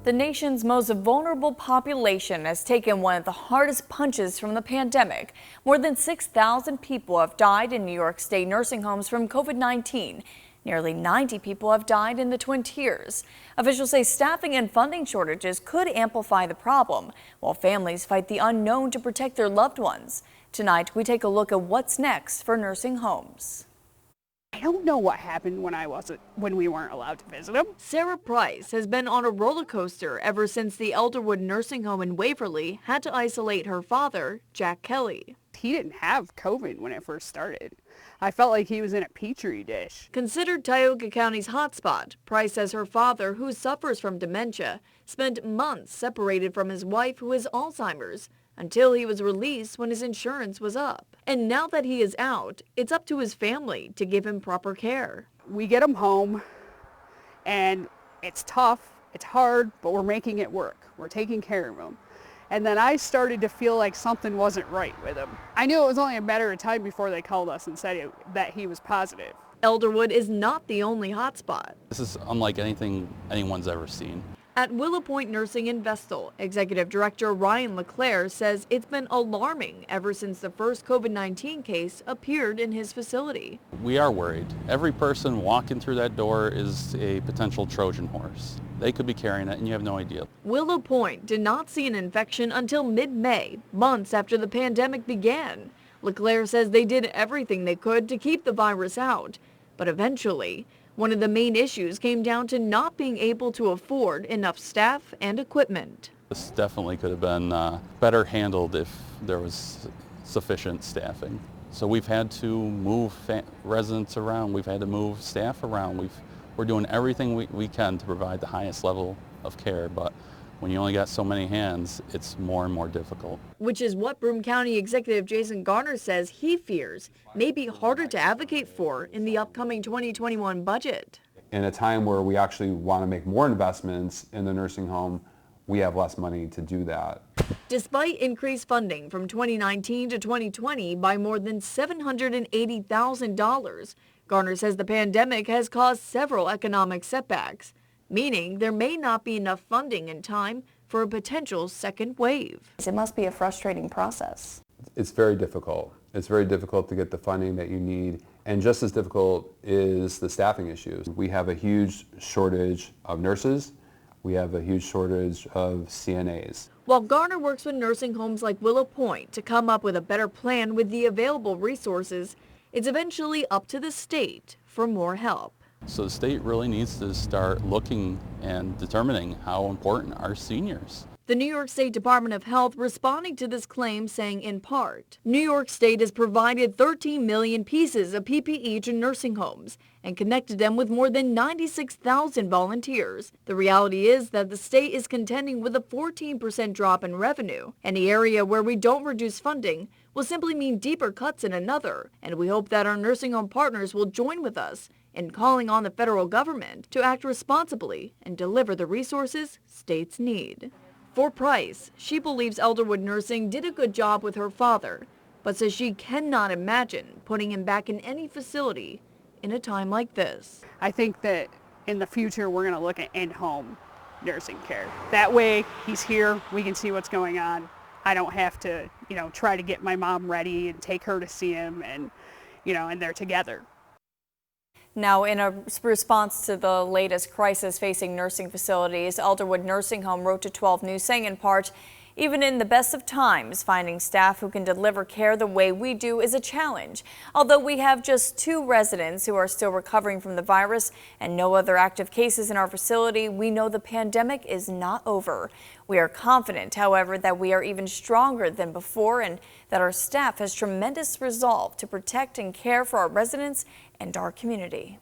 The nation's most vulnerable population has taken one of the hardest punches from the pandemic. More than 6,000 people have died in New York State nursing homes from COVID-19. Nearly 90 people have died in the Twin Tiers. Officials say staffing and funding shortages could amplify the problem, while families fight the unknown to protect their loved ones. Tonight, we take a look at what's next for nursing homes. I don't know what happened when we weren't allowed to visit him. Sarah Price has been on a roller coaster ever since the Elderwood nursing home in Waverly had to isolate her father, Jack Kelly. He didn't have COVID when it first started. I felt like he was in a petri dish. Considered Tioga County's hotspot, Price says her father, who suffers from dementia, spent months separated from his wife, who has Alzheimer's, until he was released when his insurance was up. And now that he is out, it's up to his family to give him proper care. We get him home, and it's tough, it's hard, but we're making it work. We're taking care of him. And then I started to feel like something wasn't right with him. I knew it was only a matter of time before they called us and said that he was positive. Elderwood is not the only hotspot. This is unlike anything anyone's ever seen. At Willow Point Nursing in Vestal, Executive Director Ryan LeClaire says it's been alarming ever since the first COVID-19 case appeared in his facility. We are worried. Every person walking through that door is a potential Trojan horse. They could be carrying it and you have no idea. Willow Point did not see an infection until mid-May, months after the pandemic began. LeClaire says they did everything they could to keep the virus out, but eventually, one of the main issues came down to not being able to afford enough staff and equipment. This definitely could have been better handled if there was sufficient staffing. So we've had to move residents around, we've had to move staff around, we're doing everything we can to provide the highest level of care, but when you only got so many hands, it's more and more difficult. Which is what Broome County Executive Jason Garner says he fears may be harder to advocate for in the upcoming 2021 budget. In a time where we actually want to make more investments in the nursing home, we have less money to do that. Despite increased funding from 2019 to 2020 by more than $780,000, Garner says the pandemic has caused several economic setbacks, meaning there may not be enough funding in time for a potential second wave. It must be a frustrating process. It's very difficult. It's very difficult to get the funding that you need, and just as difficult is the staffing issues. We have a huge shortage of nurses. We have a huge shortage of CNAs. While Garner works with nursing homes like Willow Point to come up with a better plan with the available resources, it's eventually up to the state for more help. So the state really needs to start looking and determining how important are seniors. The New York State Department of Health responding to this claim, saying in part, New York State has provided 13 million pieces of PPE to nursing homes and connected them with more than 96,000 volunteers. The reality is that the state is contending with a 14% drop in revenue. Any area where we don't reduce funding will simply mean deeper cuts in another, and we hope that our nursing home partners will join with us in calling on the federal government to act responsibly and deliver the resources states need. For Price, she believes Elderwood Nursing did a good job with her father, but says she cannot imagine putting him back in any facility in a time like this. I think that in the future we're going to look at in-home nursing care. That way he's here, we can see what's going on. I don't have to, try to get my mom ready and take her to see him and they're together. Now, in a response to the latest crisis facing nursing facilities, Elderwood Nursing Home wrote to 12 News saying in part, even in the best of times, finding staff who can deliver care the way we do is a challenge. Although we have just 2 residents who are still recovering from the virus and no other active cases in our facility, we know the pandemic is not over. We are confident, however, that we are even stronger than before and that our staff has tremendous resolve to protect and care for our residents and our community.